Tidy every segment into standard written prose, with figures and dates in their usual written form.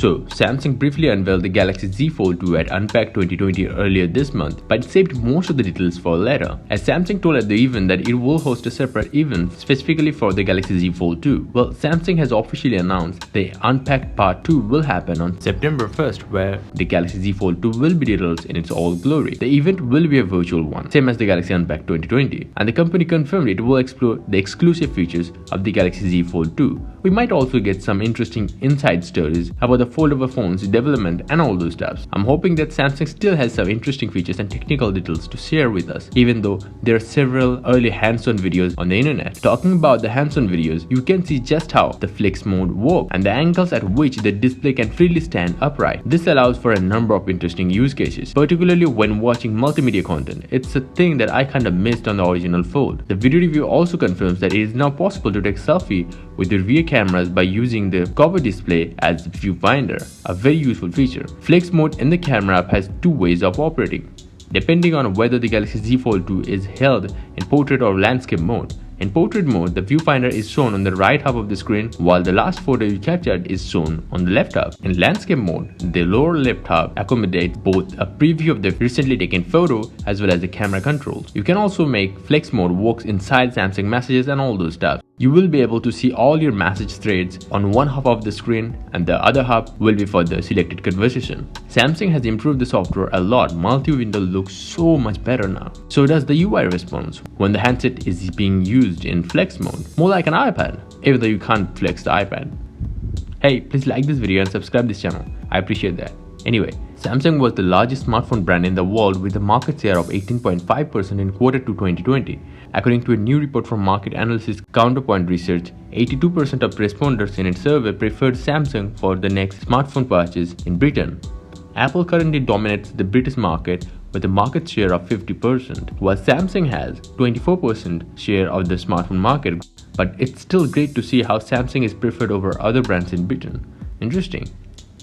So, Samsung briefly unveiled the Galaxy Z Fold 2 at Unpacked 2020 earlier this month, but saved most of the details for later, as Samsung told at the event that it will host a separate event specifically for the Galaxy Z Fold 2. Well, Samsung has officially announced the Unpacked Part 2 will happen on September 1st, where the Galaxy Z Fold 2 will be revealed in its all glory. The event will be a virtual one, same as the Galaxy Unpacked 2020, and the company confirmed it will explore the exclusive features of the Galaxy Z Fold 2. We might also get some interesting inside stories about the foldable phone's development and all those stuff. I'm hoping that Samsung still has some interesting features and technical details to share with us, even though there are several early hands-on videos on the internet. Talking about the hands-on videos, you can see just how the flex mode works and the angles at which the display can freely stand upright. This allows for a number of interesting use cases, particularly when watching multimedia content. It's a thing that I kinda missed on the original Fold. The video review also confirms that it is now possible to take selfie with your rear cameras by using the cover display as the viewfinder, a very useful feature. Flex mode in the camera app has two ways of operating, depending on whether the Galaxy Z Fold 2 is held in portrait or landscape mode. In portrait mode, the viewfinder is shown on the right half of the screen, while the last photo you captured is shown on the left half. In landscape mode, the lower left half accommodates both a preview of the recently taken photo as well as the camera controls. You can also make flex mode work inside Samsung messages and all those stuff. You will be able to see all your message threads on one half of the screen, and the other half will be for the selected conversation. Samsung has improved the software a lot. Multi-window looks so much better now. So does the UI response when the handset is being used in flex mode, more like an iPad, even though you can't flex the iPad. Hey, please like this video and subscribe this channel. I appreciate that. Anyway, Samsung was the largest smartphone brand in the world with a market share of 18.5% in Q2 2020. According to a new report from market analysis Counterpoint Research, 82% of respondents in its survey preferred Samsung for the next smartphone purchase in Britain. Apple currently dominates the British market with a market share of 50%, while Samsung has 24% share of the smartphone market, but it's still great to see how Samsung is preferred over other brands in Britain. Interesting.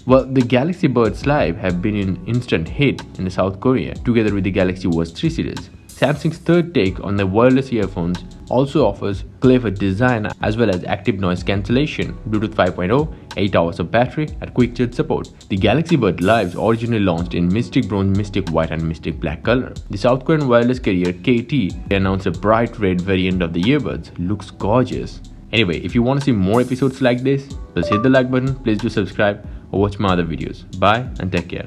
Well, the Galaxy Buds Live have been an instant hit in South Korea, together with the Galaxy Watch 3 series. Samsung's third take on the wireless earphones also offers clever design as well as active noise cancellation, Bluetooth 5.0, 8 hours of battery, and quick charge support. The Galaxy Buds Lives originally launched in Mystic Bronze, Mystic White, and Mystic Black color. The South Korean wireless carrier KT announced a bright red variant of the earbuds. Looks gorgeous. Anyway, if you want to see more episodes like this, just hit the like button, please do subscribe or watch my other videos. Bye and take care.